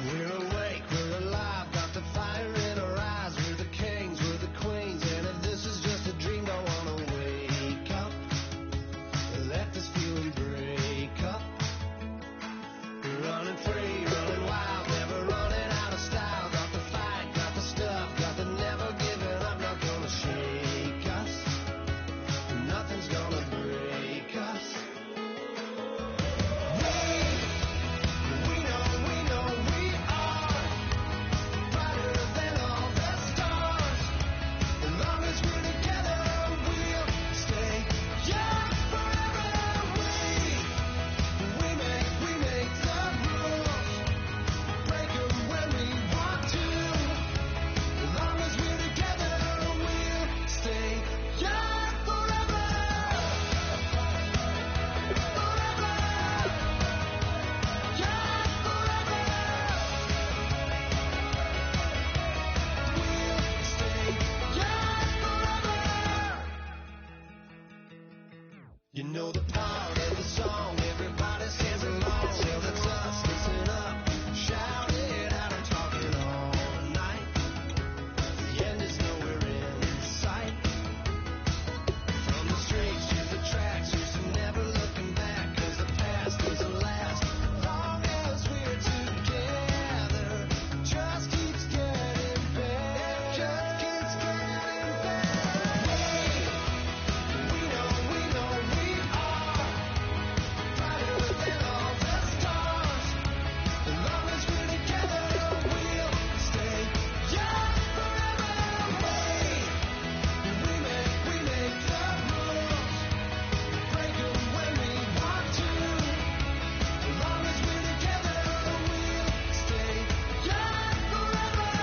We're awake, we're alive, got the fire in our eyes. We're the kings, we're the queens, and if this is just a dream, don't wanna wake up. Let this feeling break up. We're running free, running wild, never running out of style. Got the fight, got the stuff, got the never giving up. Not gonna shake us, nothing's gonna break us. You know the part of the song, everybody sings along. Well, that's us, listen up, shout it out, I'm talking all night. The end is nowhere in sight. From the streets to the tracks, used to never looking back, cause the past doesn't last. Long as we're together, just keeps getting better, just keeps getting better. We know we are brighter than all the stars. As long as we're together, we'll stay young forever. We make the rules, break them when we want to. As long as we're together, we'll stay young forever.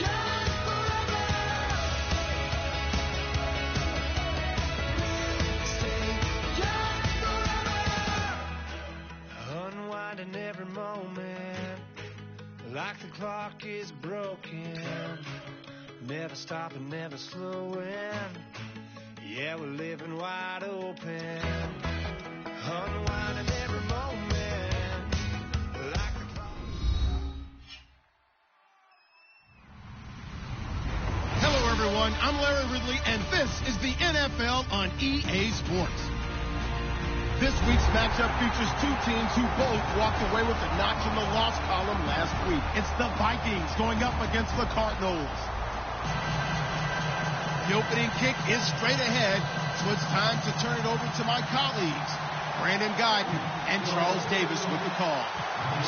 Young forever. Unwinding every moment, like the clock is broken. Never stopping, never slowing. Yeah, we're living wide open. Unwinding every moment, like the clock. Hello, everyone. I'm Larry Ridley, and this is the NFL on EA Sports. This week's matchup features two teams who both walked away with a notch in the loss column last week. It's the Vikings going up against the Cardinals. The opening kick is straight ahead, so it's time to turn it over to my colleagues, Brandon Guyton and Charles Davis with the call.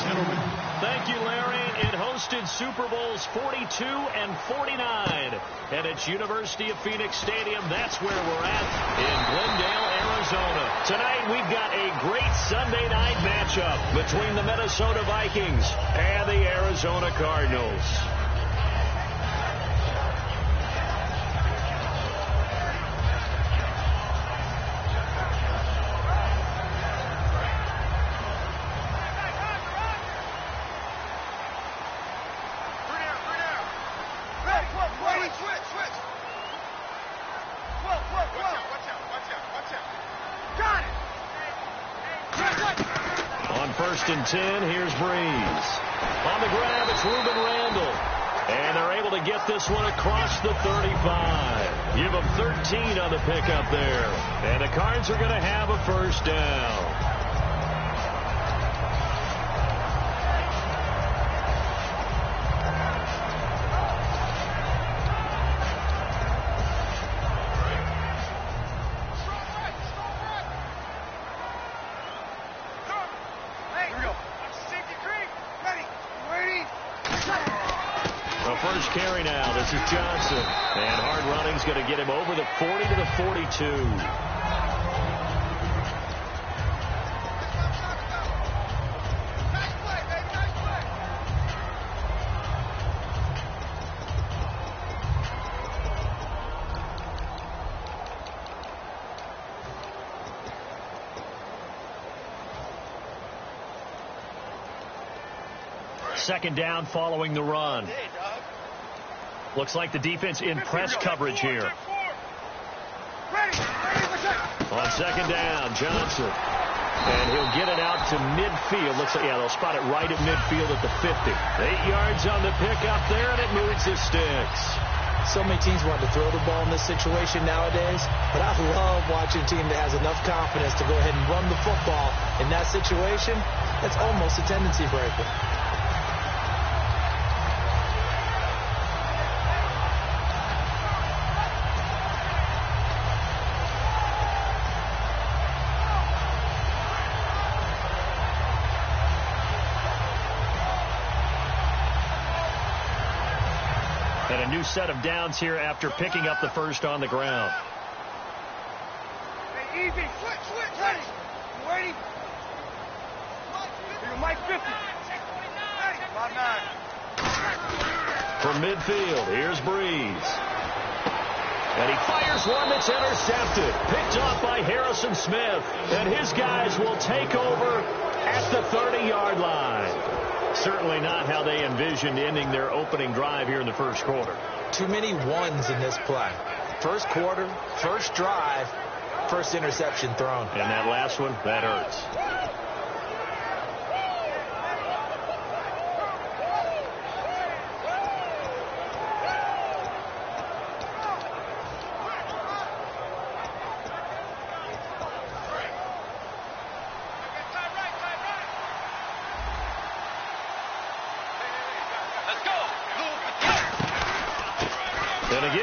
Gentlemen. Thank you, Larry. It hosted Super Bowls 42 and 49. And it's University of Phoenix Stadium. That's where we're at in Glendale, Arizona. Tonight, we've got a great Sunday night matchup between the Minnesota Vikings and the Arizona Cardinals. On 1st and 10, here's Breeze. On the grab, it's Reuben Randall. And they're able to get this one across the 35. Give them 13 on the pickup there. And the Cards are going to have a first down. First carry now. This is Johnson. And hard running's going to get him over the 40 to the 42. Second down following the run. Looks like the defense in press coverage here. On second down, Johnson. And he'll get it out to midfield. Looks like, yeah, they'll spot it right at midfield at the 50. 8 yards on the pickup there, and it moves the sticks. So many teams want to throw the ball in this situation nowadays, but I love watching a team that has enough confidence to go ahead and run the football. In that situation, that's almost a tendency breaker. And a new set of downs here after picking up the first on the ground. Hey, easy. Switch. Ready. You ready? Mike 50. Hey, 5-9. From midfield, here's Breeze. And he fires one that's intercepted. Picked off by Harrison Smith. And his guys will take over at the 30-yard line. Certainly not how they envisioned ending their opening drive here in the first quarter. Too many ones in this play. First quarter, first drive, first interception thrown. And that last one, that hurts.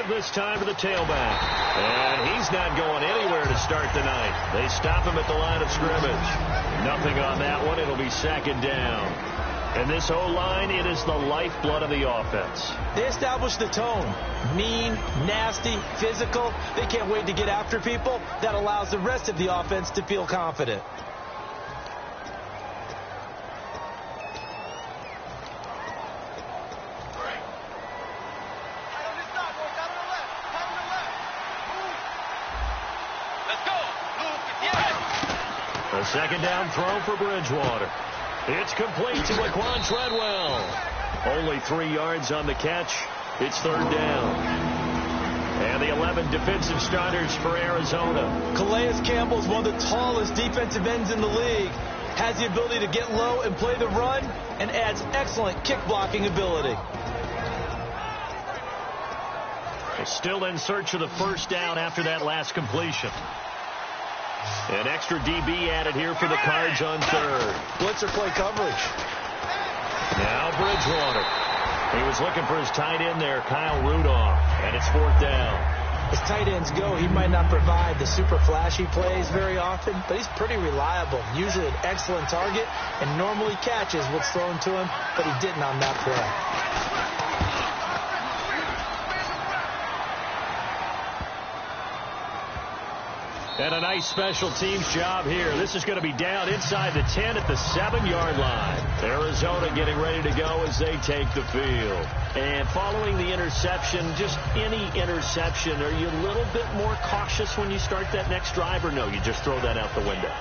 This time to the tailback, and he's not going anywhere to start the night. They stop him at the line of scrimmage. Nothing on that one. It'll be second down. And this O-line, it is the lifeblood of the offense. They establish the tone. Mean, nasty, physical. They can't wait to get after people. That allows the rest of the offense to feel confident. A second down throw for Bridgewater. It's complete to Laquan Treadwell. Only 3 yards on the catch. It's third down. And the 11 defensive starters for Arizona. Calais Campbell is one of the tallest defensive ends in the league. Has the ability to get low and play the run, and adds excellent kick blocking ability. Still in search of the first down after that last completion. An extra DB added here for the Cards on third. Blitzer play coverage. Now Bridgewater. He was looking for his tight end there, Kyle Rudolph, and it's fourth down. As tight ends go, he might not provide the super flashy plays very often, but he's pretty reliable. Usually an excellent target, and normally catches what's thrown to him, but he didn't on that play. And a nice special teams job here. This is going to be down inside the 10 at the 7-yard line. Arizona getting ready to go as they take the field. And following the interception, just any interception, are you a little bit more cautious when you start that next drive, or no, you just throw that out the window?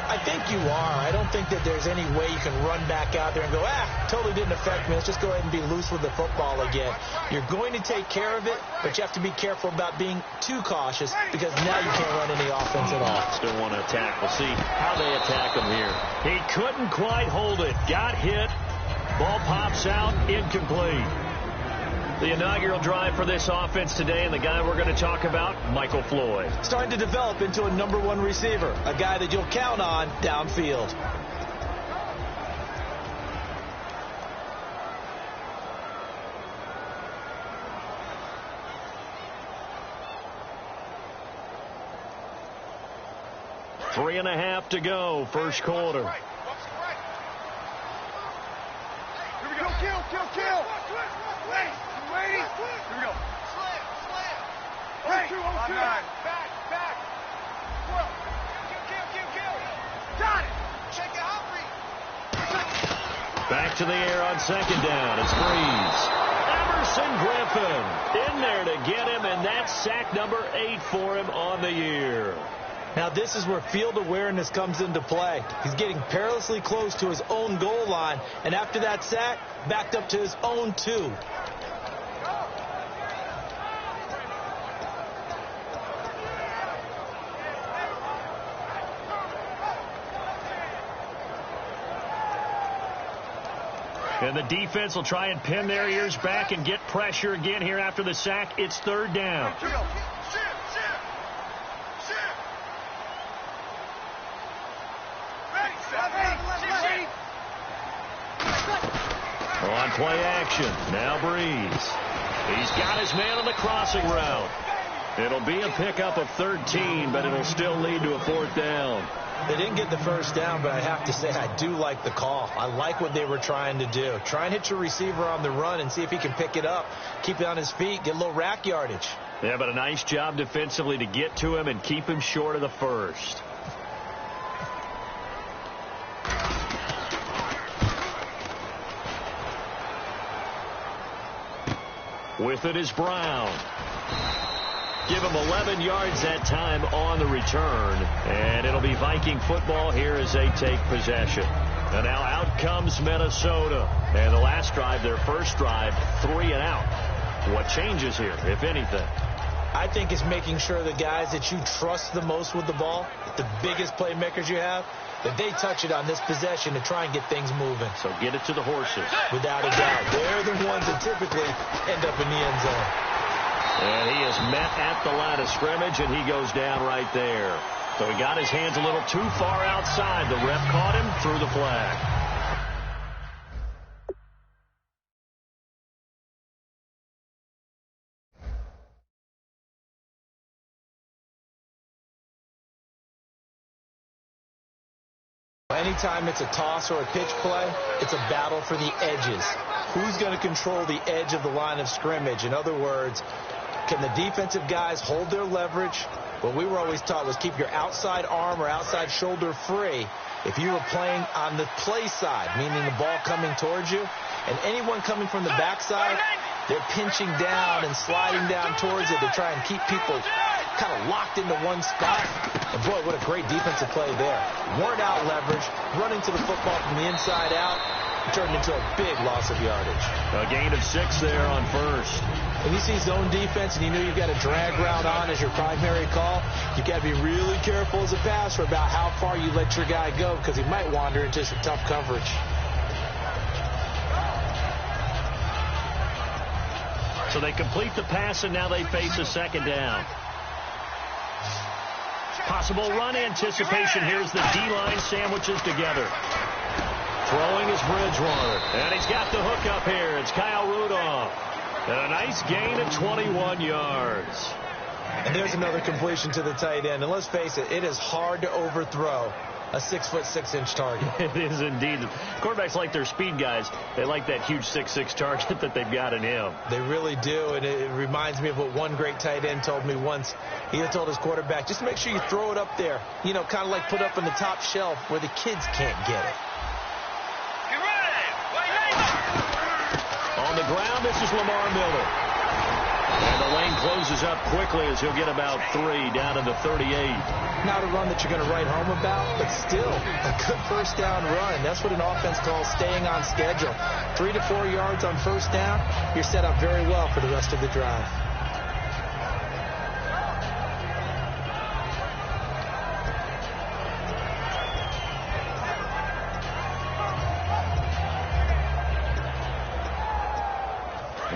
I think you are. I don't think that there's any way you can run back out there and go, totally didn't affect me. Let's just go ahead and be loose with the football again. You're going to take care of it, but you have to be careful about being too cautious, because now you can't run any offense at all. Still want to attack. We'll see how they attack him here. He couldn't quite hold it. Got hit. Ball pops out. Incomplete. The inaugural drive for this offense today, and the guy we're going to talk about, Michael Floyd. Starting to develop into a #1 receiver, a guy that you'll count on downfield. Three and a half to go, first quarter. Here we go. Kill. Wait. You ready? Here we go. Slam. Hey, 5-9. Back. Swirl. Kill. Got it. Check it out, Breeze. Back to the air on second down. It's Breeze. Emerson Griffin in there to get him, and that's sack number 8 for him on the year. Now this is where field awareness comes into play. He's getting perilously close to his own goal line, and after that sack, backed up to his own 2. And the defense will try and pin their ears back and get pressure again here after the sack. It's third down. On play action, now Breeze. He's got his man on the crossing route. It'll be a pickup of 13, but it'll still lead to a fourth down. They didn't get the first down, but I have to say I do like the call. I like what they were trying to do. Try and hit your receiver on the run and see if he can pick it up, keep it on his feet, get a little rack yardage. Yeah, but a nice job defensively to get to him and keep him short of the first. With it is Brown. Give him 11 yards that time on the return. And it'll be Viking football here as they take possession. And now out comes Minnesota. And the last drive, their first drive, 3 and out. What changes here, if anything? I think it's making sure the guys that you trust the most with the ball, the biggest playmakers you have, that they touch it on this possession to try and get things moving. So get it to the horses. Without a doubt. They're the ones that typically end up in the end zone. And he is met at the line of scrimmage, and he goes down right there. So he got his hands a little too far outside. The ref caught him, threw the flag. Anytime it's a toss or a pitch play, it's a battle for the edges. Who's going to control the edge of the line of scrimmage? In other words, can the defensive guys hold their leverage? What we were always taught was keep your outside arm or outside shoulder free if you were playing on the play side, meaning the ball coming towards you. And anyone coming from the backside, they're pinching down and sliding down towards it to try and keep people kind of locked into one spot. And boy, what a great defensive play there. Weren't out leverage, running to the football from the inside out, turned into a big loss of yardage. A gain of 6 there on first. When you see zone defense and you know you've got a drag route on as your primary call, you've got to be really careful as a passer about how far you let your guy go because he might wander into some tough coverage. So they complete the pass, and now they face a second down. Possible run anticipation. Here's the D-line sandwiches together. Throwing is Bridgewater. And he's got the hook up here. It's Kyle Rudolph. And a nice gain of 21 yards. And there's another completion to the tight end. And let's face it, it is hard to overthrow a 6'6" target. It is indeed. Quarterbacks like their speed guys. They like that huge 6'6" target that they've got in him. They really do, and it reminds me of what one great tight end told me once. He had told his quarterback, just make sure you throw it up there, you know, kind of like put up on the top shelf where the kids can't get it. On the ground, this is Lamar Miller. And the lane closes up quickly as he'll get about 3 down to the 38. Not a run that you're going to write home about, but still a good first down run. That's what an offense calls staying on schedule. 3 to 4 yards on first down, you're set up very well for the rest of the drive.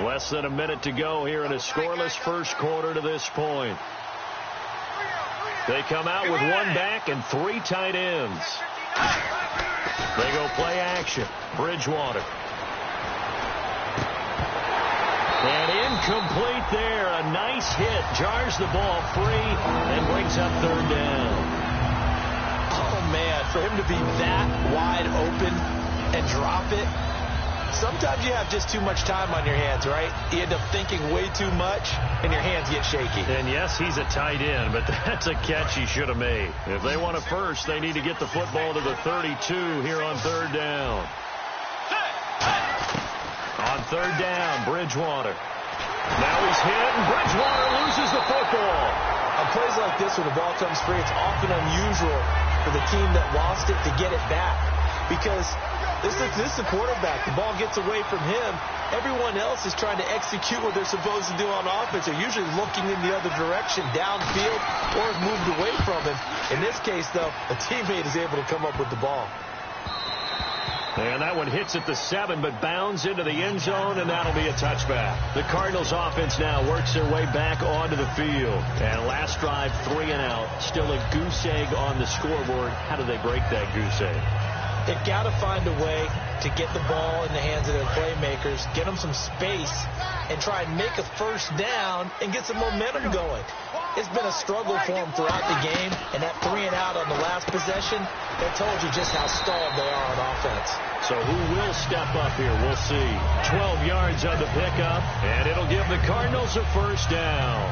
Less than a minute to go here in a scoreless first quarter to this point. They come out with 1 back and 3 tight ends. They go play action. Bridgewater. And incomplete there. A nice hit. Jars the ball free and brings up third down. Oh, man, for him to be that wide open and drop it. Sometimes you have just too much time on your hands, right? You end up thinking way too much, and your hands get shaky. And yes, he's a tight end, but that's a catch he should have made. If they want a first, they need to get the football to the 32 here on third down. On third down, Bridgewater. Now he's hit, and Bridgewater loses the football. On plays like this, when the ball comes free, it's often unusual for the team that lost it to get it back. Because this is the quarterback. The ball gets away from him. Everyone else is trying to execute what they're supposed to do on offense. They're usually looking in the other direction, downfield, or have moved away from him. In this case, though, a teammate is able to come up with the ball. And that one hits at the 7, but bounds into the end zone, and that'll be a touchback. The Cardinals offense now works their way back onto the field. And last drive, 3 and out. Still a goose egg on the scoreboard. How do they break that goose egg? They've got to find a way to get the ball in the hands of their playmakers, get them some space, and try and make a first down and get some momentum going. It's been a struggle for them throughout the game, and that 3 and out on the last possession, that told you just how stalled they are on offense. So who will step up here? We'll see. 12 yards on the pickup, and it'll give the Cardinals a first down.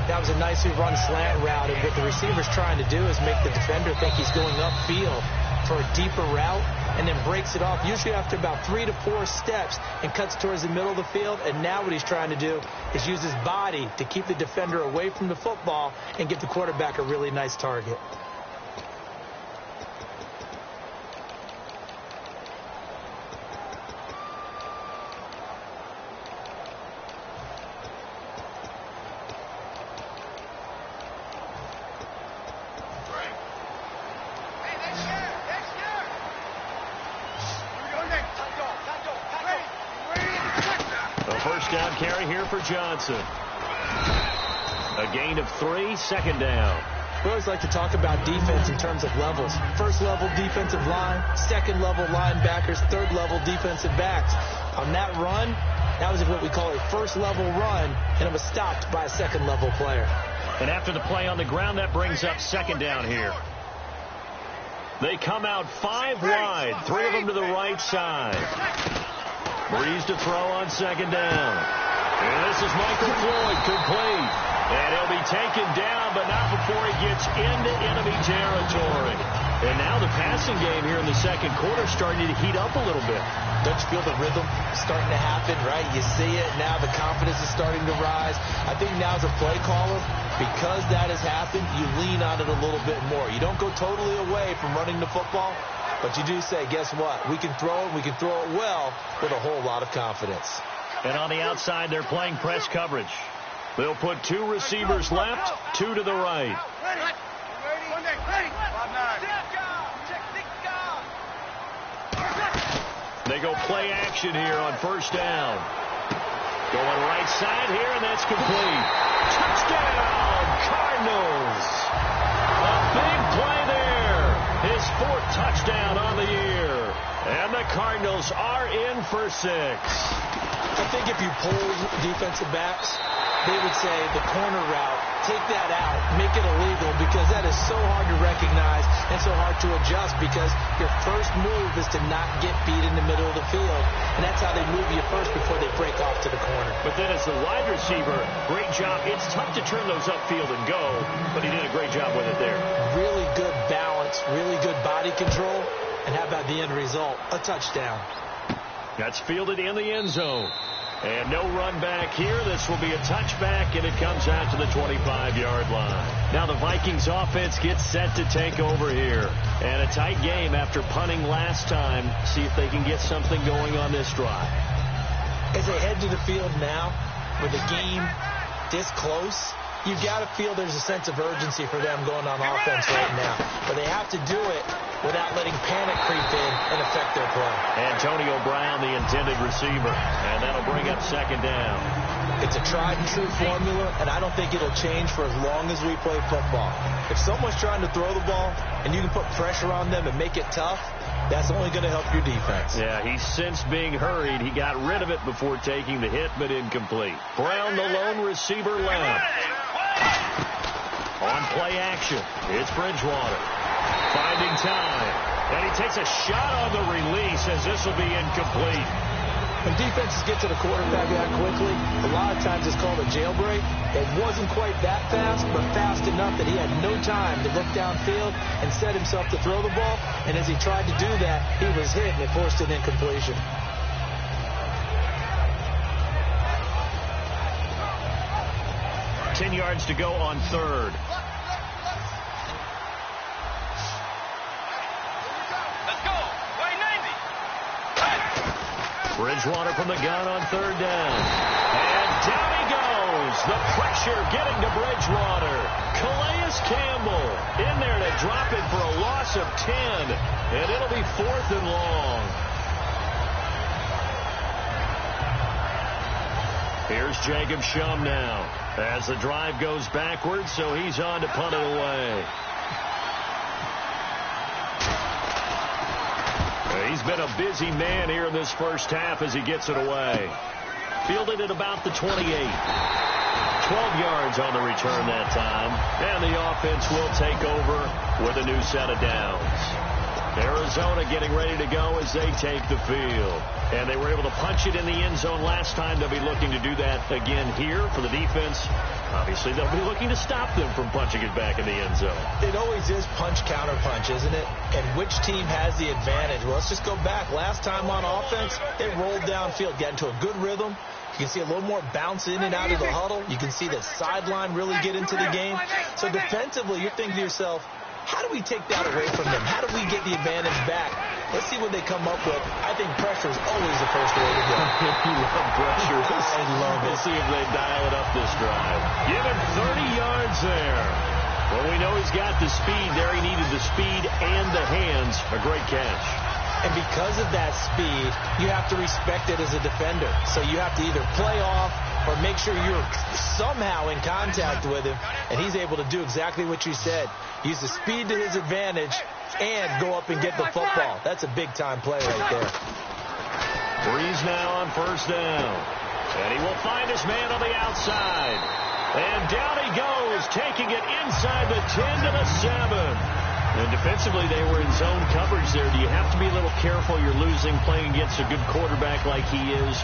That was a nicely run slant route, and what the receiver's trying to do is make the defender think he's going upfield for a deeper route, and then breaks it off, usually after about 3 to 4 steps, and cuts towards the middle of the field. And now what he's trying to do is use his body to keep the defender away from the football and give the quarterback a really nice target. Down carry here for Johnson. A gain of 3, second down. We always like to talk about defense in terms of levels. First level defensive line, second level linebackers, third level defensive backs. On that run, that was what we call a first level run, and it was stopped by a second level player. And after the play on the ground, that brings up second down here. They come out 5 wide, 3 of them to the right side. Breeze to throw on second down. And this is Michael Floyd, complete. And he'll be taken down, but not before he gets into enemy territory. And now the passing game here in the second quarter starting to heat up a little bit. Don't you feel the rhythm starting to happen, right? You see it now. The confidence is starting to rise. I think now as a play caller, because that has happened, you lean on it a little bit more. You don't go totally away from running the football, but you do say, guess what? We can throw it. We can throw it well with a whole lot of confidence. And on the outside, they're playing press coverage. They'll put 2 receivers left, 2 to the right. They go play action here on first down. Going right side here, and that's complete. Touchdown, Cardinals. A big play there. His 4th touchdown on the year. And the Cardinals are in for 6. I think if you polled defensive backs, they would say the corner route, take that out, make it illegal, because that is so hard to recognize and so hard to adjust, because your first move is to not get beat in the middle of the field, and that's how they move you first before they break off to the corner. But then as the wide receiver, great job. It's tough to turn those upfield and go, but he did a great job with it there. Really good balance, really good body control, and how about the end result? A touchdown. That's fielded in the end zone. And no run back here. This will be a touchback, and it comes out to the 25-yard line. Now the Vikings offense gets set to take over here. And a tight game after punting last time. See if they can get something going on this drive. As they head to the field now, with the game this close, you've got to feel there's a sense of urgency for them going on offense right now. But they have to do it without letting panic creep in and affect their play. Antonio Brown, the intended receiver, and that'll bring up second down. It's a tried-and-true formula, and I don't think it'll change for as long as we play football. If someone's trying to throw the ball and you can put pressure on them and make it tough, that's only going to help your defense. Yeah, he's since being hurried. He got rid of it before taking the hit, but incomplete. Brown, the lone receiver, left. On play action, it's Bridgewater. Finding time. And he takes a shot on the release as this will be incomplete. When defenses get to the quarterback that quickly, a lot of times it's called a jailbreak. It wasn't quite that fast, but fast enough that he had no time to look downfield and set himself to throw the ball. And as he tried to do that, he was hit and it forced an incompletion. Ten yards to go on third. Bridgewater from the gun on third down. And down he goes. The pressure getting to Bridgewater. Calais Campbell in there to drop it for a loss of 10. And it'll be 4th and long. Here's Jacob Shum now as the drive goes backwards, so he's on to punt it away. He's been a busy man here in this first half as he gets it away. Fielded at about the 28. 12 yards on the return that time. And the offense will take over with a new set of downs. Arizona getting ready to go as they take the field. And they were able to punch it in the end zone last time. They'll be looking to do that again here for the defense. Obviously, they'll be looking to stop them from punching it back in the end zone. It always is punch-counter punch, isn't it? And which team has the advantage? Well, let's just go back. Last time on offense, they rolled downfield, got into a good rhythm. You can see a little more bounce in and out of the huddle. You can see the sideline really get into the game. So defensively, you're thinking to yourself, how do we take that away from them? How do we get the advantage back? Let's see what they come up with. I think pressure is always the first way to go. You love pressure. I love it. We'll see if they dial it up this drive. Give him 30 yards there. Well, we know he's got the speed there. He needed the speed and the hands. A great catch. And because of that speed, you have to respect it as a defender. So you have to either play off or make sure you're somehow in contact with him. And he's able to do exactly what you said. Use the speed to his advantage and go up and get the football. That's a big-time play right there. Breeze now on first down. And he will find his man on the outside. And down he goes, taking it inside the 10 to the 7. And defensively, they were in zone coverage there. Do you have to be a little careful? You're losing, playing against a good quarterback like he is,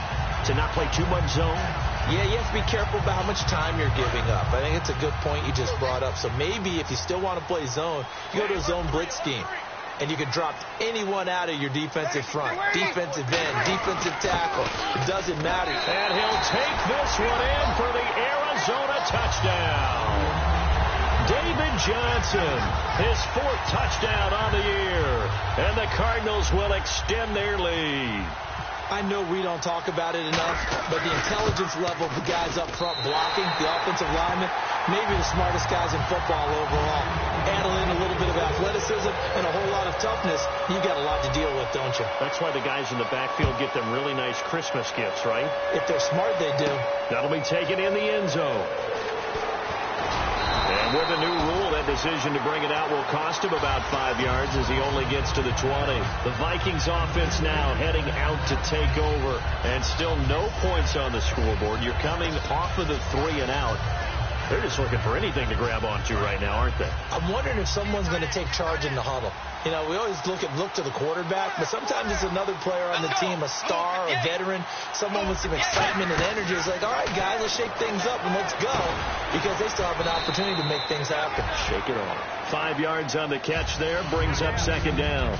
to not play too much zone? Yeah, you have to be careful about how much time you're giving up. I think it's a good point you just brought up. So maybe if you still want to play zone, you go to a zone blitz scheme. And you can drop anyone out of your defensive front. Defensive end, defensive tackle. It doesn't matter. And he'll take this one in for the Arizona touchdown. David Johnson, his 4th touchdown on the year. And the Cardinals will extend their lead. I know we don't talk about it enough, but the intelligence level of the guys up front blocking, the offensive linemen, maybe the smartest guys in football overall. Add in a little bit of athleticism and a whole lot of toughness, you got a lot to deal with, don't you? That's why the guys in the backfield get them really nice Christmas gifts, right? If they're smart, they do. That'll be taken in the end zone. And with a new rule, that decision to bring it out will cost him about 5 yards as he only gets to the 20. The Vikings offense now heading out to take over, and still no points on the scoreboard. You're coming off of the 3 and out. They're just looking for anything to grab onto right now, aren't they? I'm wondering if someone's going to take charge in the huddle. You know, we always look to the quarterback, but sometimes it's another player on the team, a star, a veteran, someone with some excitement and energy. It's like, all right, guys, let's shake things up and let's go, because they still have an opportunity to make things happen. Shake it off. 5 yards on the catch there, brings up second down.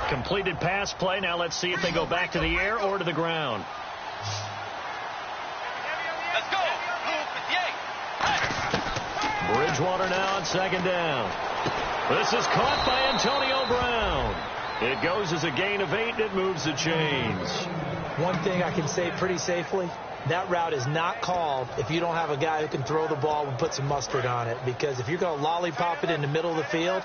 Completed pass play. Now let's see if they go back to the air or to the ground. Let's go. Bridgewater now on second down. This is caught by Antonio Brown. It goes as a gain of 8, and it moves the chains. One thing I can say pretty safely, that route is not called if you don't have a guy who can throw the ball and put some mustard on it. Because if you're going to lollipop it in the middle of the field,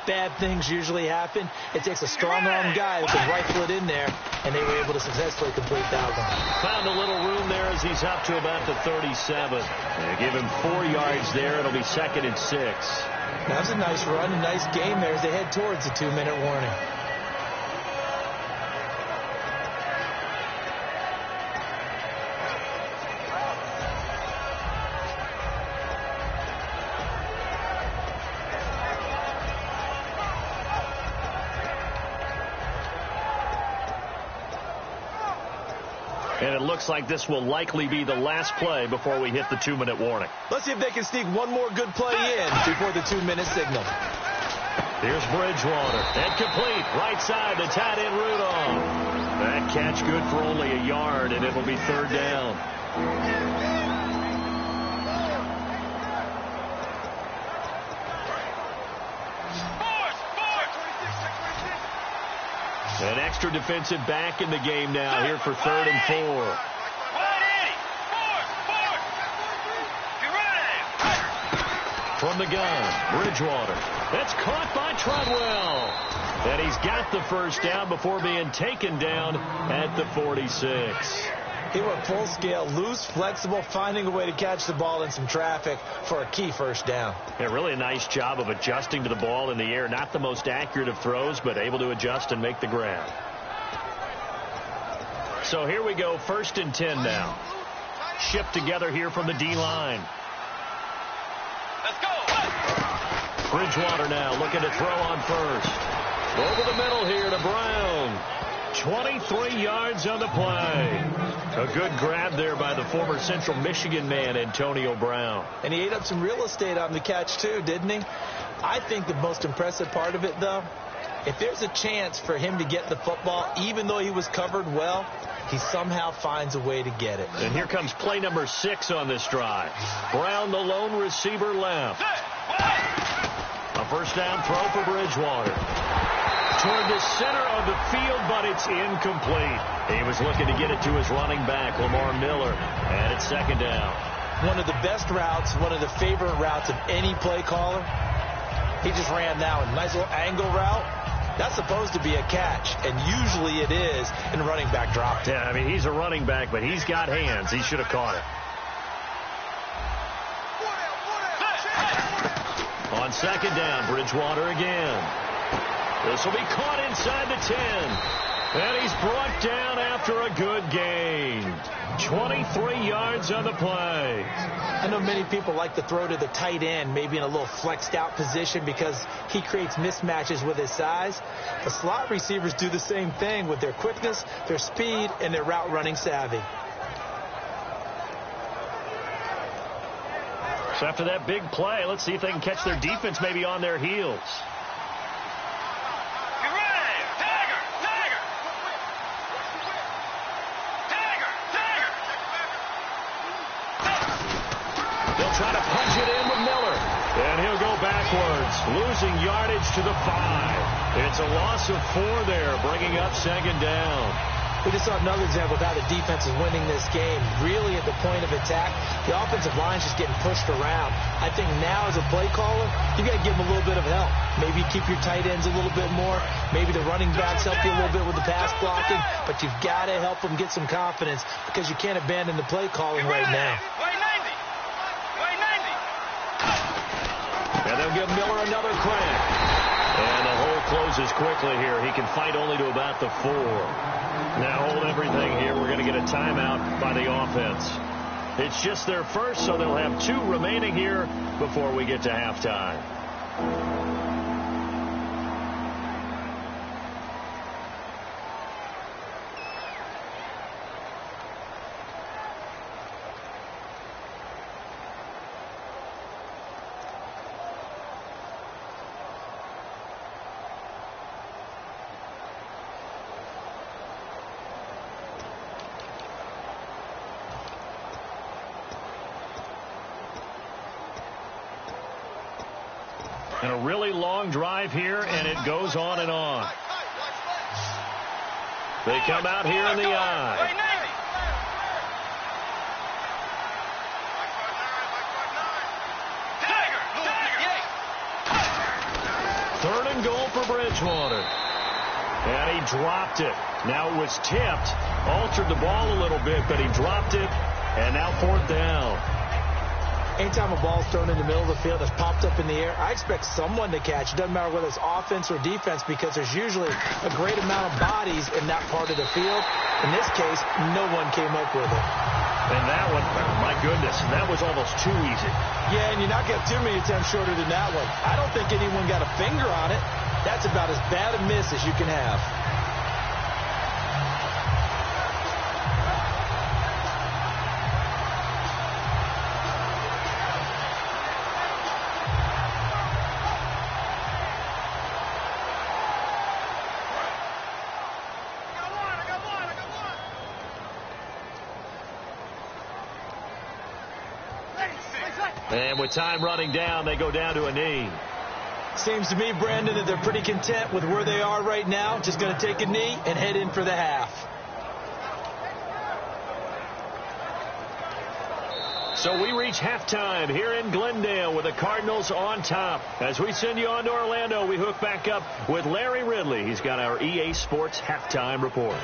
bad things usually happen. It takes a strong-arm guy who can rifle it in there, and they were able to successfully complete that one. Found a little room there as he's up to about the 37. They give him 4 yards there. It'll be 2nd and 6. That was a nice run, a nice game there as they head towards the 2-minute warning. And it looks like this will likely be the last play before we hit the 2-minute warning. Let's see if they can sneak one more good play in before the 2-minute signal. Here's Bridgewater. And complete. Right side, the tight end Rudolph. That catch good for only a yard, and it'll be 3rd down. An extra defensive back in the game now here for 3rd and 4. From the gun, Bridgewater. That's caught by Treadwell. And he's got the first down before being taken down at the 46. He went full scale, loose, flexible, finding a way to catch the ball in some traffic for a key first down. Yeah, really a nice job of adjusting to the ball in the air. Not the most accurate of throws, but able to adjust and make the grab. So here we go, 1st and 10 now. Shipped together here from the D-line. Let's go. Bridgewater now looking to throw on first. Over the middle here to Brown. 23 yards on the play. A good grab there by the former Central Michigan man, Antonio Brown. And he ate up some real estate on the catch, too, didn't he? I think the most impressive part of it, though, if there's a chance for him to get the football, even though he was covered well, he somehow finds a way to get it. And here comes play number 6 on this drive. Brown, the lone receiver, left. A first down throw for Bridgewater. Toward the center of the field, but it's incomplete. He was looking to get it to his running back, Lamar Miller, and it's 2nd down. One of the best routes, one of the favorite routes of any play caller. He just ran now a nice little angle route. That's supposed to be a catch, and usually it is, and the running back dropped it. Yeah, I mean, he's a running back, but he's got hands. He should have caught it. On 2nd down, Bridgewater again. This will be caught inside the 10. And he's brought down after a good gain. 23 yards on the play. I know many people like to throw to the tight end, maybe in a little flexed out position because he creates mismatches with his size. The slot receivers do the same thing with their quickness, their speed, and their route running savvy. So after that big play, let's see if they can catch their defense maybe on their heels. Trying to punch it in with Miller. And he'll go backwards, losing yardage to the 5. It's a loss of 4 there, bringing up 2nd down. We just saw another example of how the defense is winning this game. Really at the point of attack, the offensive line's just getting pushed around. I think now as a play caller, you got to give them a little bit of help. Maybe keep your tight ends a little bit more. Maybe the running backs help you a little bit with the pass blocking. But you've got to help them get some confidence because you can't abandon the play calling right now. And they'll give Miller another crack. And the hole closes quickly here. He can fight only to about the 4. Now hold everything here. We're going to get a timeout by the offense. It's just their first, so they'll have 2 remaining here before we get to halftime. And a really long drive here, and it goes on and on. They come out here in the I. Third and goal for Bridgewater. And he dropped it. Now it was tipped. Altered the ball a little bit, but he dropped it. And now 4th down. Anytime a ball's thrown in the middle of the field that's popped up in the air, I expect someone to catch. It doesn't matter whether it's offense or defense because there's usually a great amount of bodies in that part of the field. In this case, no one came up with it. And that one, my goodness, that was almost too easy. Yeah, and you're not going to have too many attempts shorter than that one. I don't think anyone got a finger on it. That's about as bad a miss as you can have. And with time running down, they go down to a knee. Seems to me, Brandon, that they're pretty content with where they are right now. Just going to take a knee and head in for the half. So we reach halftime here in Glendale with the Cardinals on top. As we send you on to Orlando, we hook back up with Larry Ridley. He's got our EA Sports halftime report.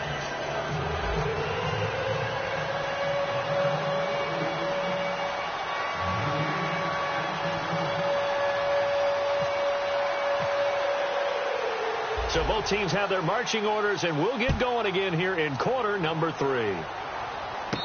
So both teams have their marching orders, and we'll get going again here in quarter number 3.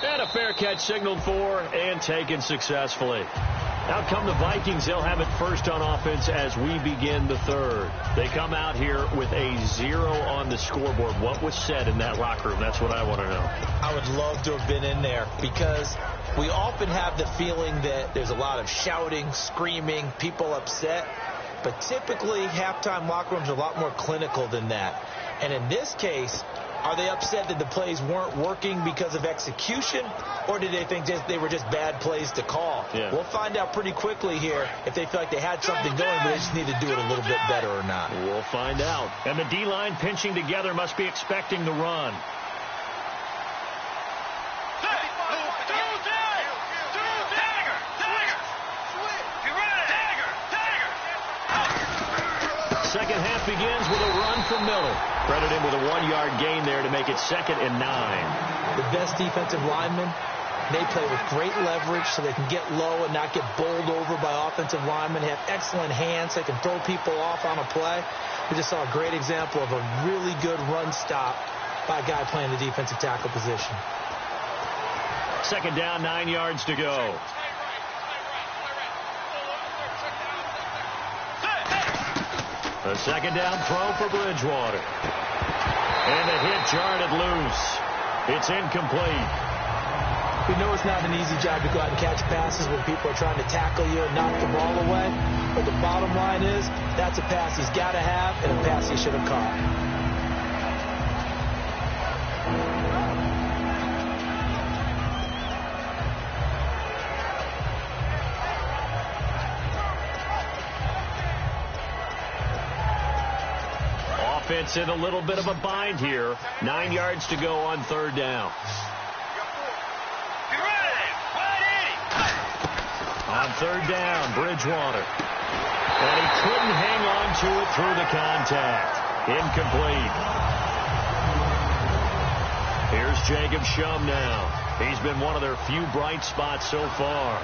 And a fair catch signaled for and taken successfully. Out come the Vikings. They'll have it first on offense as we begin the third. They come out here with a 0 on the scoreboard. What was said in that locker room? That's what I want to know. I would love to have been in there because we often have the feeling that there's a lot of shouting, screaming, people upset. But typically, halftime locker rooms are a lot more clinical than that. And in this case, are they upset that the plays weren't working because of execution, or did they think they were just bad plays to call? Yeah. We'll find out pretty quickly here if they feel like they had something going, but they just need to do it a little bit better or not. We'll find out. And the D-line pinching together must be expecting the run. Second half begins with a run from Miller. Credit him with a 1-yard gain there to make it 2nd and 9. The best defensive linemen, they play with great leverage so they can get low and not get bowled over by offensive linemen. They have excellent hands. They can throw people off on a play. We just saw a great example of a really good run stop by a guy playing the defensive tackle position. 2nd down, 9 yards to go. A 2nd down throw for Bridgewater. And the hit jarred it loose. It's incomplete. We know it's not an easy job to go out and catch passes when people are trying to tackle you and knock the ball away. But the bottom line is, that's a pass he's got to have and a pass he should have caught. Offense in a little bit of a bind here. 9 yards to go on 3rd down. On 3rd down, Bridgewater. And he couldn't hang on to it through the contact. Incomplete. Here's Jacob Shum now. He's been one of their few bright spots so far.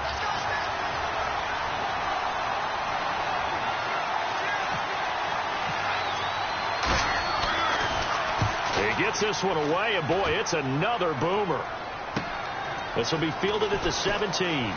He gets this one away, and boy, it's another boomer. This will be fielded at the 17.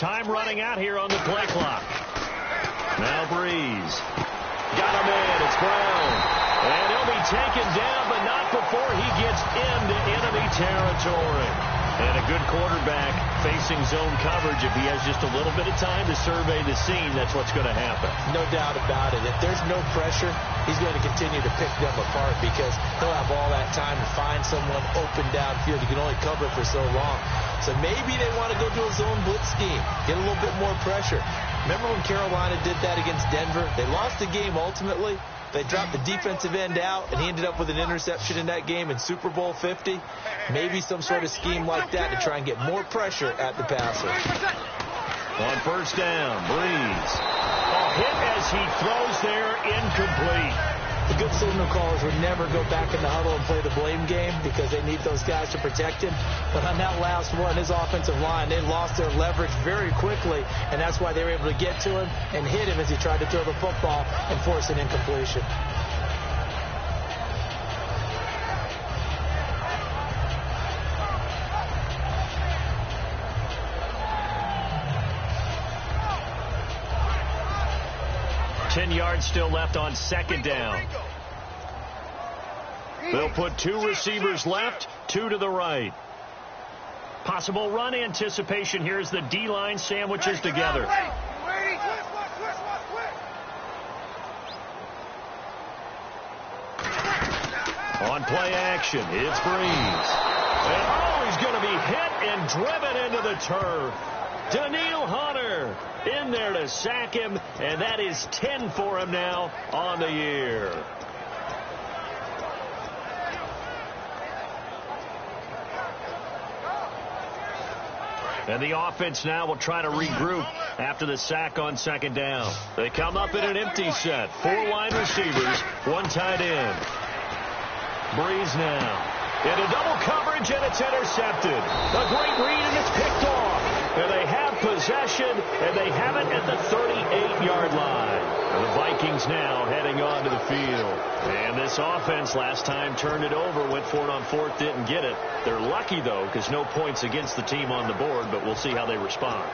Time running out here on the play clock. Now Breeze. Got him in. It's Brown. And he'll be taken down, but not before he gets into enemy territory. And a good quarterback facing zone coverage. If he has just a little bit of time to survey the scene, that's what's going to happen. No doubt about it. If there's no pressure, he's going to continue to pick them apart because he'll have all that time to find someone open downfield. He can only cover for so long. So maybe they want to go to a zone blitz scheme, get a little bit more pressure. Remember when Carolina did that against Denver? They lost the game ultimately. They dropped the defensive end out, and he ended up with an interception in that game in Super Bowl 50. Maybe some sort of scheme like that to try and get more pressure at the passer. On 1st down, Breeze. A hit as he throws there, incomplete. the good signal callers would never go back in the huddle and play the blame game because they need those guys to protect him. But on that last one, his offensive line, they lost their leverage very quickly, and that's why they were able to get to him and hit him as he tried to throw the football and force an incompletion. Yards still left on second down. They'll put 2 receivers left, 2 to the right. Possible run anticipation here as the D-line sandwiches together. On play action, it's Breeze. And oh, he's going to be hit and driven into the turf. Daniil Hunter in there to sack him, and that is 10 for him now on the year. And the offense now will try to regroup after the sack on second down. They come up in an empty set. 4 wide receivers, 1 tight end. Breeze now into double coverage, and it's intercepted. A great read, and it's picked off. And they have possession, and they have it at the 38-yard line. And the Vikings now heading onto the field. And this offense last time turned it over, went for it on 4th, didn't get it. They're lucky, though, because no points against the team on the board, but we'll see how they respond.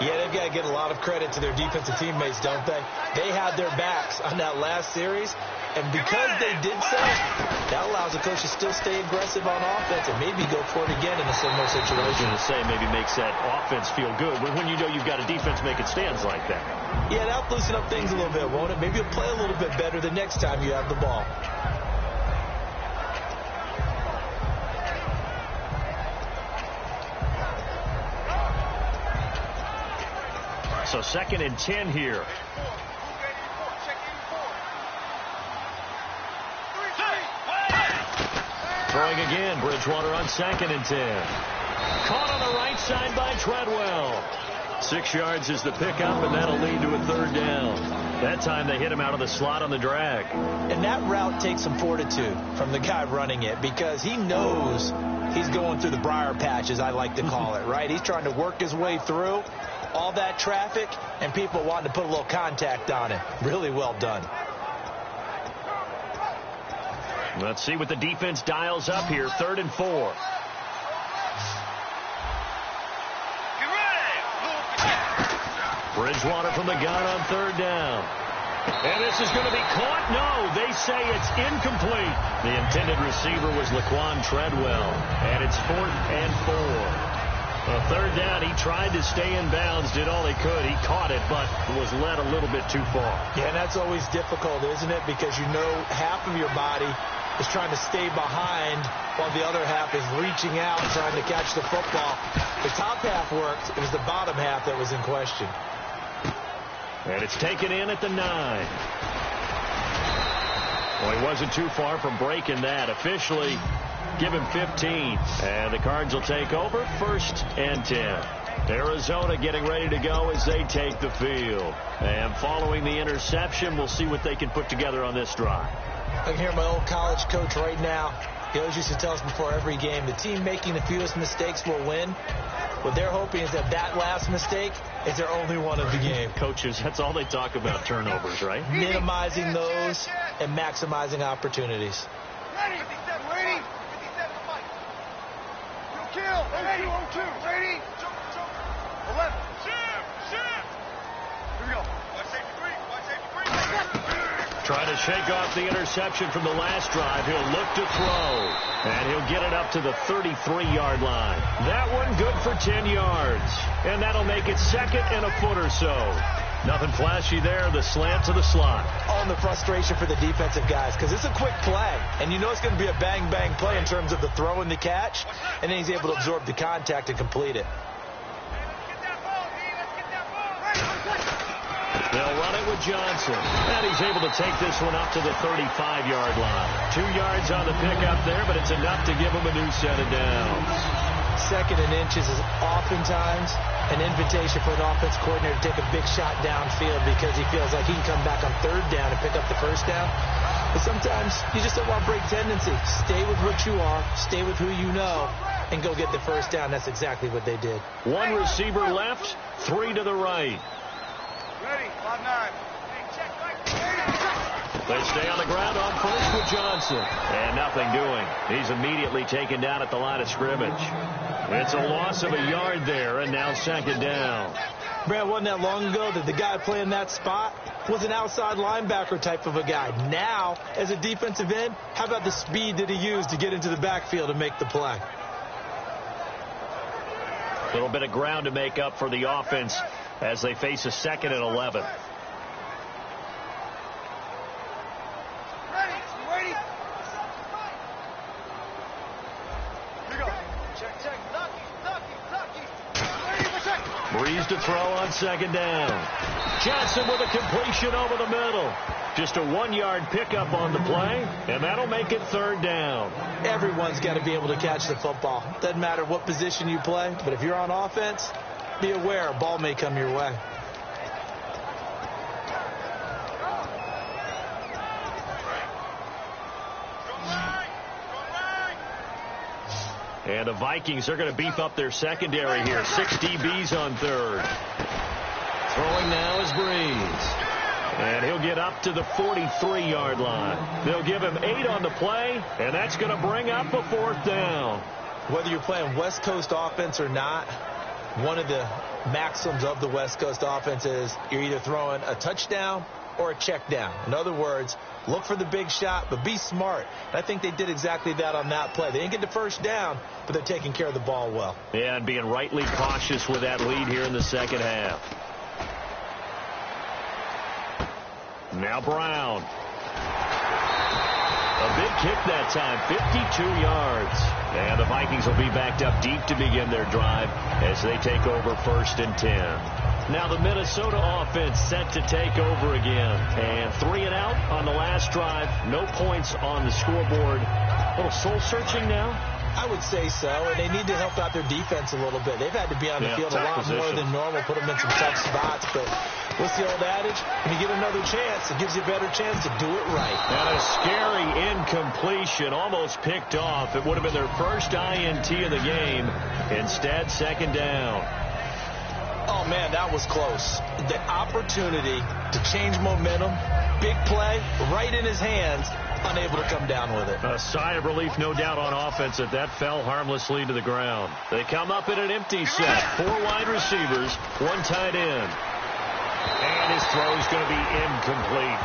Yeah, they've got to get a lot of credit to their defensive teammates, don't they? They had their backs on that last series, and because they did so, that allows the coach to still stay aggressive on offense and maybe go for it again in a similar situation. I was going to say, maybe makes that offense feel good when you know you've got a defense making stands like that. Yeah, that'll loosen up things a little bit, won't it? Maybe you'll play a little bit better the next time you have the ball. So 2nd and 10 here. Throwing again, Bridgewater on 2nd and 10. Caught on the right side by Treadwell. 6 yards is the pickup, and that'll lead to a 3rd down. That time they hit him out of the slot on the drag. And that route takes some fortitude from the guy running it because he knows he's going through the briar patch, as I like to call it, right? He's trying to work his way through all that traffic and people wanting to put a little contact on it. Really well done. Let's see what the defense dials up here. 3rd and 4. Bridgewater from the gun on 3rd down. And this is going to be caught. No, they say it's incomplete. The intended receiver was Laquan Treadwell. And it's 4th and 4. 3rd down, he tried to stay in bounds, did all he could. He caught it, but was led a little bit too far. Yeah, and that's always difficult, isn't it? Because you know half of your body is trying to stay behind while the other half is reaching out trying to catch the football. The top half worked. It was the bottom half that was in question. And it's taken in at the 9. Well, he wasn't too far from breaking that. Officially, give him 15. And the Cards will take over 1st and 10. Arizona getting ready to go as they take the field. And following the interception, we'll see what they can put together on this drive. I can hear my old college coach right now. He always used to tell us before every game, the team making the fewest mistakes will win. What they're hoping is that last mistake is their only one of the game. Coaches, that's all they talk about, turnovers, right? Minimizing those and maximizing opportunities. Ready. 57, ready. 57, fight. Kill. 02. Ready. 11. Shoot. Here we go. Watch safety three. Trying to shake off the interception from the last drive. He'll look to throw. And he'll get it up to the 33-yard line. That one good for 10 yards. And that'll make it 2nd and a foot or so. Nothing flashy there. The slant to the slot. On the frustration for the defensive guys because it's a quick play. And you know it's going to be a bang-bang play in terms of the throw and the catch. And then he's able to absorb the contact and complete it. They'll run it with Johnson. And he's able to take this one up to the 35-yard line. 2 yards on the pickup there, but it's enough to give him a new set of downs. 2nd and inches is oftentimes an invitation for an offense coordinator to take a big shot downfield because he feels like he can come back on 3rd down and pick up the 1st down. But sometimes you just don't want break tendency. Stay with what you are, stay with who you know, and go get the first down. That's exactly what they did. One receiver left, 3 to the right. Ready, 5-9. They stay on the ground on first with Johnson. And nothing doing. He's immediately taken down at the line of scrimmage. It's a loss of a yard there, and now second down. Brad, wasn't that long ago that the guy playing that spot was an outside linebacker type of a guy. Now, as a defensive end, how about the speed that he used to get into the backfield and make the play? A little bit of ground to make up for the offense as they face a 2nd and 11. Breeze to throw on second down. Johnson with a completion over the middle. Just a 1-yard pickup on the play, and that'll make it 3rd down. Everyone's got to be able to catch the football. Doesn't matter what position you play, but if you're on offense, be aware a ball may come your way. And the Vikings are going to beef up their secondary here. 6 DBs on 3rd. Throwing now is Breeze. And he'll get up to the 43-yard line. They'll give him 8 on the play, and that's going to bring up a 4th down. Whether you're playing West Coast offense or not, one of the maxims of the West Coast offense is you're either throwing a touchdown or a check down. In other words, look for the big shot, but be smart. And I think they did exactly that on that play. They didn't get the first down, but they're taking care of the ball well. Yeah, and being rightly cautious with that lead here in the second half. Now Brown. A big kick that time, 52 yards. And the Vikings will be backed up deep to begin their drive as they take over 1st and 10. Now the Minnesota offense set to take over again. And 3 and out on the last drive. No points on the scoreboard. A little soul-searching now? I would say so, and they need to help out their defense a little bit. They've had to be on the field a lot more than normal, put them in some tough spots. But what's the old adage? When you get another chance, it gives you a better chance to do it right. And a scary incompletion, almost picked off. It would have been their first INT of the game. Instead, 2nd down. Oh, man, that was close. The opportunity to change momentum, big play, right in his hands, unable to come down with it. A sigh of relief, no doubt, on offense that fell harmlessly to the ground. They come up in an empty set. 4 wide receivers, 1 tight end. And his throw's going to be incomplete.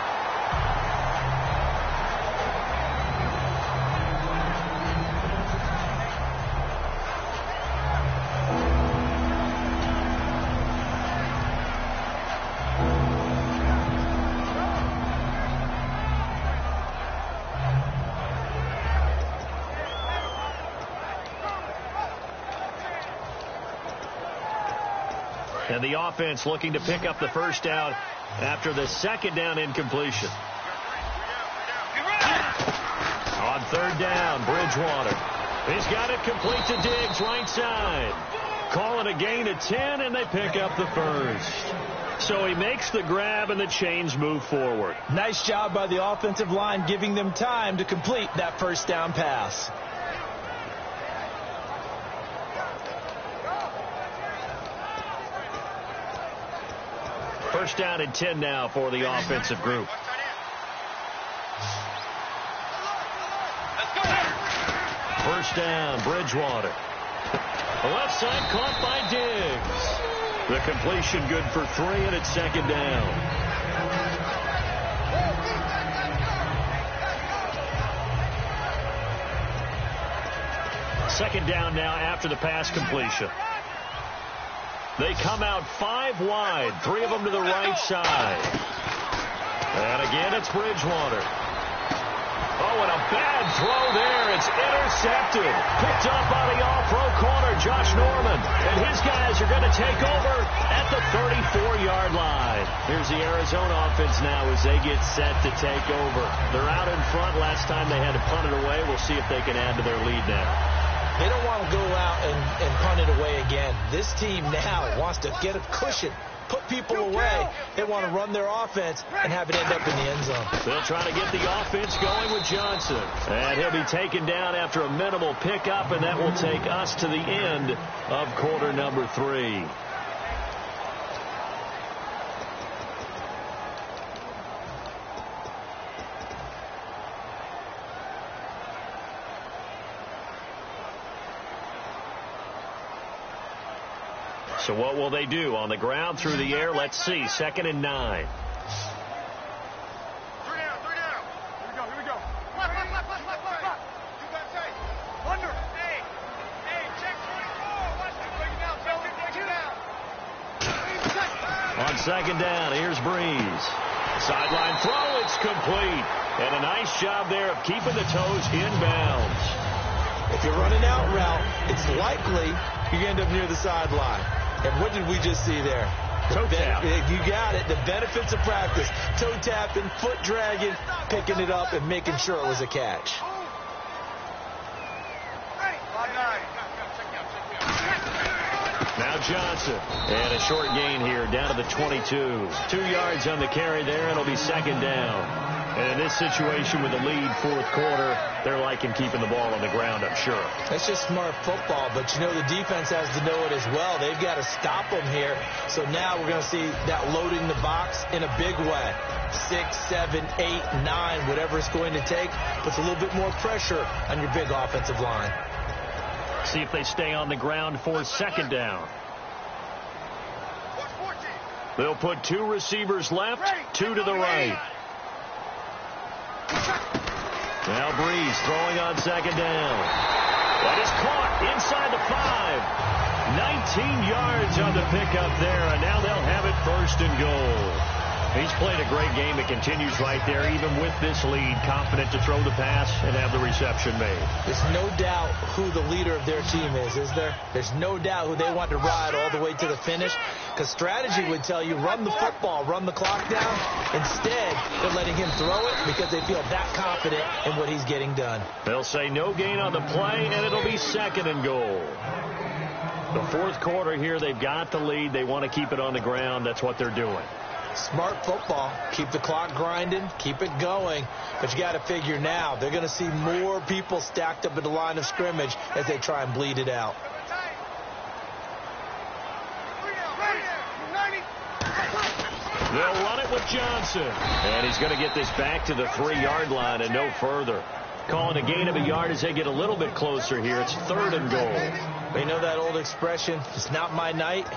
And the offense looking to pick up the first down after the 2nd down incompletion. On 3rd down, Bridgewater. He's got it complete to Diggs, right side. Calling a gain of 10, and they pick up the first. So he makes the grab, and the chains move forward. Nice job by the offensive line, giving them time to complete that first down pass. First down and 10 now for the offensive group. First down, Bridgewater. The left side caught by Diggs. The completion good for 3, and it's 2nd down. Second down now after the pass completion. They come out 5 wide, 3 of them to the right side. And again, it's Bridgewater. Oh, and a bad throw there. It's intercepted. Picked up by the all-pro corner, Josh Norman. And his guys are going to take over at the 34-yard line. Here's the Arizona offense now as they get set to take over. They're out in front. Last time they had to punt it away. We'll see if they can add to their lead now. They don't want to go out and punt it away again. This team now wants to get a cushion put people away. They want to run their offense and have it end up in the end zone. They'll try to get the offense going with Johnson. And he'll be taken down after a minimal pickup, and that will take us to the end of quarter number 3. So what will they do? On the ground, through the air? Let's see. 2nd and 9. 3 down, 3 down. Here we go. Left. You got tight. Under. Hey, check 24. Watch that. Break it down, Joey. Break it down. On 2nd down, here's Breeze. Sideline throw, it's complete. And a nice job there of keeping the toes inbounds. If you're running out route, it's likely you end up near the sideline. And what did we just see there? Toe tap. You got it. The benefits of practice. Toe tapping, foot dragging, picking it up, and making sure it was a catch. Now Johnson. And a short gain here down to the 22. 2 yards on the carry there. It'll be 2nd down. And in this situation with the lead, 4th quarter, they're liking keeping the ball on the ground, I'm sure. That's just smart football, but you know the defense has to know it as well. They've got to stop them here. So now we're going to see that loading the box in a big way. 6, 7, 8, 9, whatever it's going to take, puts a little bit more pressure on your big offensive line. See if they stay on the ground for 2nd down. They'll put 2 receivers left, 2 to the right. Now Breeze throwing on 2nd down. That is caught inside the 5. 19 yards on the pickup there, and now they'll have it 1st and goal. He's played a great game. It continues right there, even with this lead, confident to throw the pass and have the reception made. There's no doubt who the leader of their team is there? There's no doubt who they want to ride all the way to the finish, because strategy would tell you run the football, run the clock down. Instead, they're letting him throw it because they feel that confident in what he's getting done. They'll say no gain on the play, and it'll be 2nd and goal. The 4th quarter here, they've got the lead. They want to keep it on the ground. That's what they're doing. Smart football. Keep the clock grinding. Keep it going. But you got to figure now they're going to see more people stacked up at the line of scrimmage as they try and bleed it out. They'll run it with Johnson. And he's going to get this back to the 3-yard line and no further. Calling a gain of a yard as they get a little bit closer here. It's 3rd and goal. You know that old expression, it's not my night?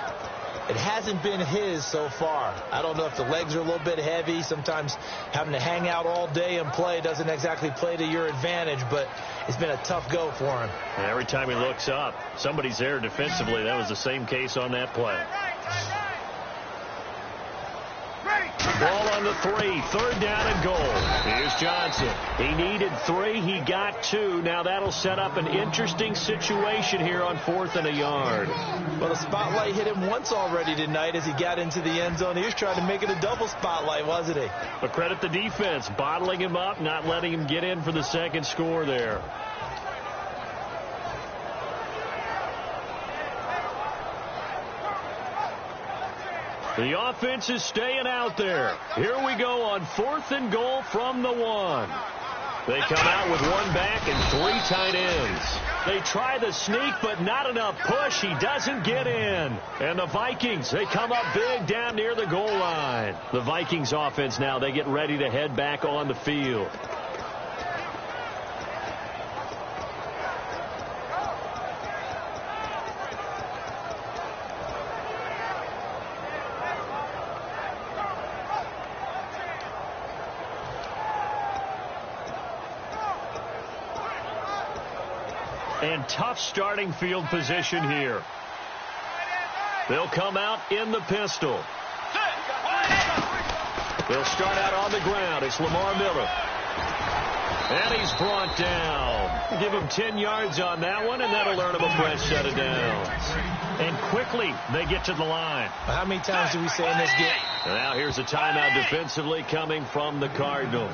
It hasn't been his so far. I don't know if the legs are a little bit heavy. Sometimes having to hang out all day and play doesn't exactly play to your advantage, but it's been a tough go for him. And every time he looks up, somebody's there defensively. That was the same case on that play. Ball on the 3, 3rd down and goal. Here's Johnson. He needed 3. He got 2. Now that'll set up an interesting situation here on 4th and a yard. Well, the spotlight hit him once already tonight as he got into the end zone. He was trying to make it a double spotlight, wasn't he? But credit the defense, bottling him up, not letting him get in for the 2nd score there. The offense is staying out there. Here we go on 4th and goal from the 1. They come out with 1 back and 3 tight ends. They try the sneak, but not enough push. He doesn't get in. And the Vikings, they come up big down near the goal line. The Vikings offense now, they get ready to head back on the field. And tough starting field position here. They'll come out in the pistol. They'll start out on the ground. It's Lamar Miller. And he's brought down. Give him 10 yards on that one, and that'll earn him a fresh set of downs. And quickly, they get to the line. How many times do we say in this game? Now here's a timeout defensively coming from the Cardinals.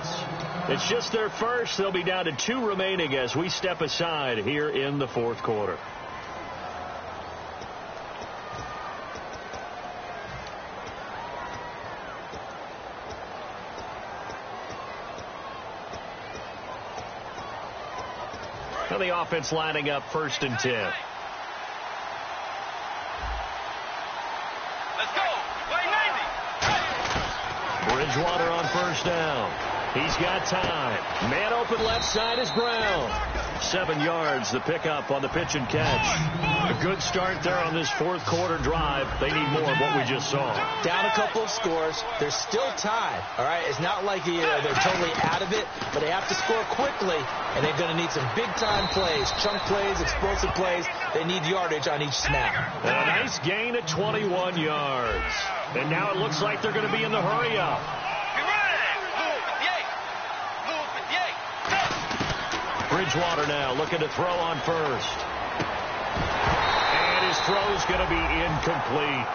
It's just their first. They'll be down to 2 remaining as we step aside here in the 4th quarter. And the offense lining up 1st and 10. Let's go. Play Navy. Bridgewater on 1st down. He's got time. Man open left side is Brown. 7 yards, the pickup on the pitch and catch. A good start there on this 4th quarter drive. They need more of what we just saw. Down a couple of scores. They're still tied. All right, it's not like they're totally out of it, but they have to score quickly, and they're going to need some big-time plays, chunk plays, explosive plays. They need yardage on each snap. And a nice gain at 21 yards. And now it looks like they're going to be in the hurry-up. Bridgewater now looking to throw on 1st. And his throw's going to be incomplete.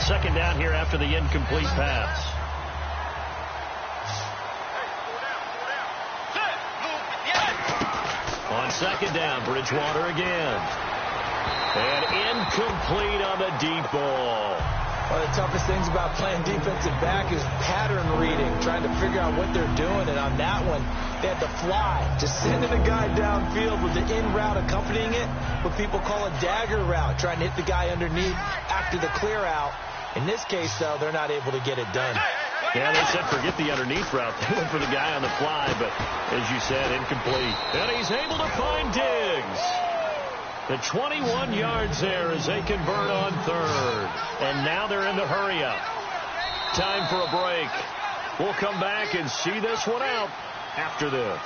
Second down here after the incomplete pass. On 2nd down, Bridgewater again. And incomplete on the deep ball. One of the toughest things about playing defensive back is pattern reading, trying to figure out what they're doing. And on that one, they had to fly, just sending a guy downfield with the in route accompanying it, what people call a dagger route, trying to hit the guy underneath after the clear out. In this case, though, they're not able to get it done. Yeah, they said forget the underneath route. They went for the guy on the fly, but as you said, incomplete. And he's able to find Diggs. The 21 yards there as they convert on 3rd. And now they're in the hurry-up. Time for a break. We'll come back and see this one out after this.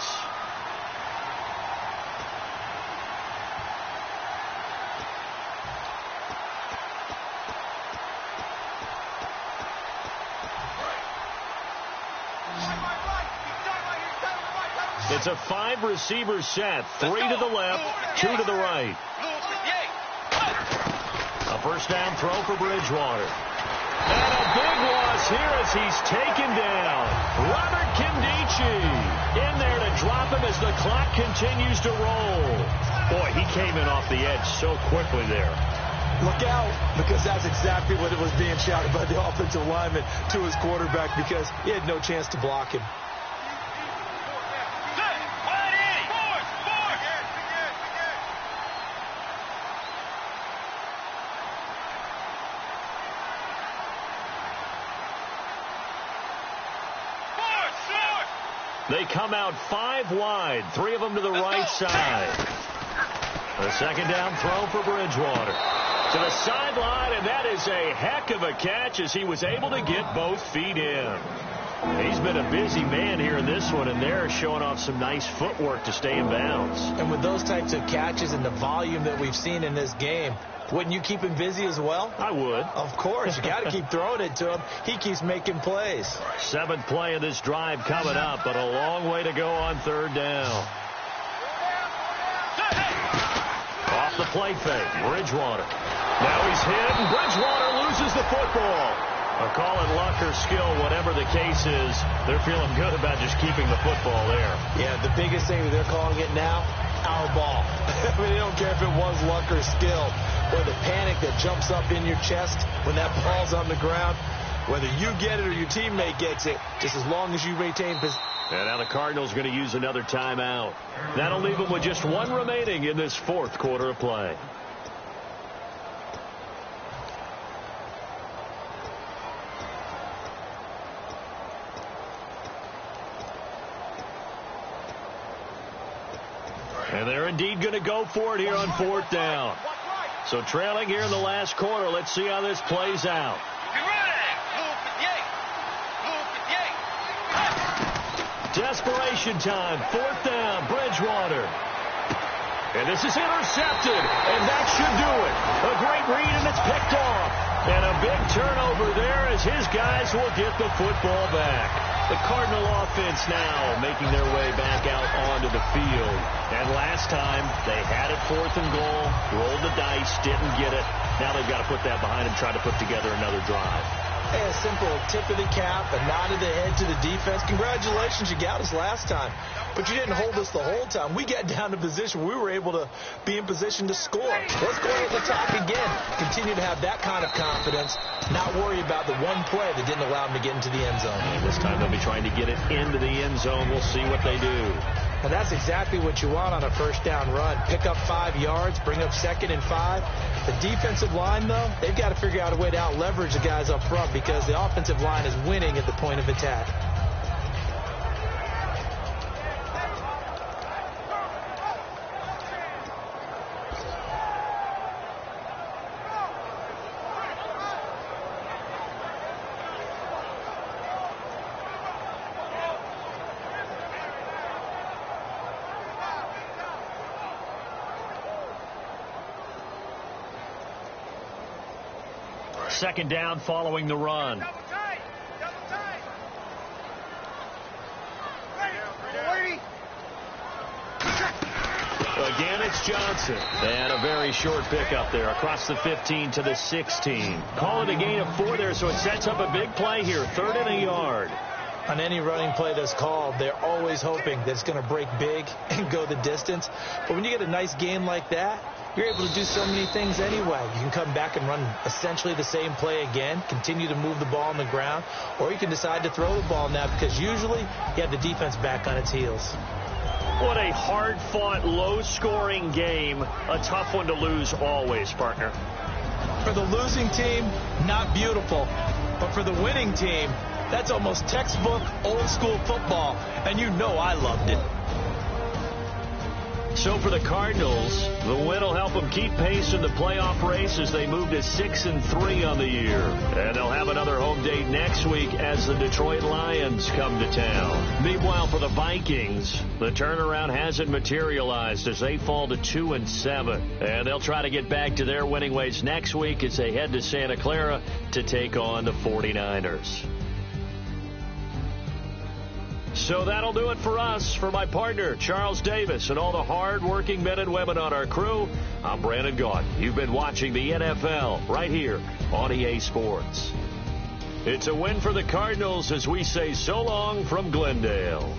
It's a 5-receiver set. 3 to the left, 2 to the right. A 1st down throw for Bridgewater. And a big loss here as he's taken down. Robert Kindici in there to drop him as the clock continues to roll. Boy, he came in off the edge so quickly there. Look out, because that's exactly what it was being shouted by the offensive lineman to his quarterback, because he had no chance to block him. They come out 5 wide, 3 of them to the right side. A 2nd down throw for Bridgewater. To the sideline, and that is a heck of a catch as he was able to get both feet in. He's been a busy man here in this one, and they're showing off some nice footwork to stay in bounds. And with those types of catches and the volume that we've seen in this game, wouldn't you keep him busy as well? I would. Of course. You got to keep throwing it to him. He keeps making plays. 7th play of this drive coming up, but a long way to go on 3rd down. Off the play fake, Bridgewater. Now he's hit, and Bridgewater loses the football. Call it luck or skill, whatever the case is, they're feeling good about just keeping the football there. Yeah, the biggest thing that they're calling it now, our ball. I mean, they don't care if it was luck or skill, or the panic that jumps up in your chest when that ball's on the ground. Whether you get it or your teammate gets it, just as long as you retain possession. And now the Cardinals going to use another timeout. That'll leave them with just 1 remaining in this 4th quarter of play. And they're indeed going to go for it here on 4th down. So trailing here in the last quarter. Let's see how this plays out. Desperation time. 4th down. Bridgewater. And this is intercepted. And that should do it. A great read, and it's picked off. And a big turnover there as his guys will get the football back. The Cardinal offense now making their way back out onto the field. And last time, they had it 4th and goal, rolled the dice, didn't get it. Now they've got to put that behind them, try to put together another drive. Hey, a simple tip of the cap, a nod of the head to the defense. Congratulations, you got us last time. But you didn't hold us the whole time. We got down to position where we were able to be in position to score. Let's go ahead and attack again. Continue to have that kind of confidence. Not worry about the one play that didn't allow them to get into the end zone. And this time they'll be trying to get it into the end zone. We'll see what they do. And that's exactly what you want on a first down run. Pick up 5 yards, bring up 2nd and 5. The defensive line, though, they've got to figure out a way to out-leverage the guys up front because the offensive line is winning at the point of attack. Second down following the run. Double tight. Ready. Again, it's Johnson. And a very short pickup there across the 15 to the 16. Call it a gain of 4 there, so it sets up a big play here. 3rd and a yard. On any running play that's called, they're always hoping that it's going to break big and go the distance. But when you get a nice gain like that, you're able to do so many things anyway. You can come back and run essentially the same play again, continue to move the ball on the ground, or you can decide to throw the ball now because usually you have the defense back on its heels. What a hard-fought, low-scoring game. A tough one to lose always, partner. For the losing team, not beautiful. But for the winning team, that's almost textbook old-school football, and you know I loved it. So for the Cardinals, the win will help them keep pace in the playoff race as they move to 6-3 on the year. And they'll have another home date next week as the Detroit Lions come to town. Meanwhile, for the Vikings, the turnaround hasn't materialized as they fall to 2-7. And they'll try to get back to their winning ways next week as they head to Santa Clara to take on the 49ers. So that'll do it for us. For my partner, Charles Davis, and all the hard-working men and women on our crew, I'm Brandon Gaudin. You've been watching the NFL right here on EA Sports. It's a win for the Cardinals as we say so long from Glendale.